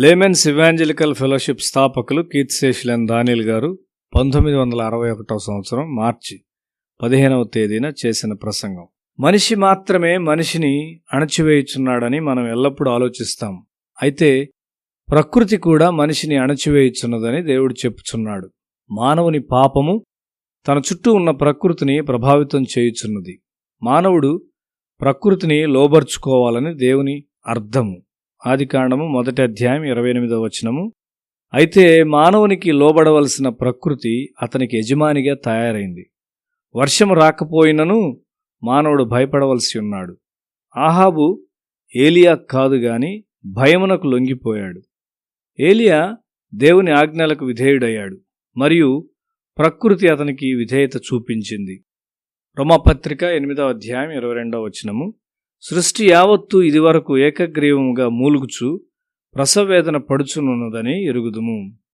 Laymen's evangelical fellowship స్థాపకులు కీర్తిశేషులైన దానియేల్ గారు 1961 సంవత్సరం మార్చి 15వ తేదీన చేసిన ప్రసంగం. మనిషి మాత్రమే మనిషిని అణచివేయుచున్నాడని మనం ఎల్లప్పుడూ ఆలోచిస్తాం. అయితే ప్రకృతి కూడా మనిషిని అణచివేయుచున్నదని దేవుడు చెప్పుచున్నాడు. మానవుని పాపము తన చుట్టూ ఉన్న ప్రకృతిని ప్రభావితం చేయుచున్నది. మానవుడు ప్రకృతిని లోబర్చుకోవాలని దేవుని అర్థము. ఆదికాండము 1వ అధ్యాయం 28వ వచనము. అయితే మానవునికి లోబడవలసిన ప్రకృతి అతనికి యజమానిగా తయారైంది. వర్షం రాకపోయినను మానవుడు భయపడవలసి ఉన్నాడు. ఆహాబు ఏలియా కాదు గాని భయమునకు లొంగిపోయాడు. ఏలియా దేవుని ఆజ్ఞలకు విధేయుడయ్యాడు మరియు ప్రకృతి అతనికి విధేయత చూపించింది. రోమాపత్రిక 8వ అధ్యాయం 22వ వచనము. సృష్టి యావత్తు ఇదివరకు ఏకగ్రీవముగా మూలుగుచు ప్రసవవేదన పడుచునున్నదని ఎరుగుదుము.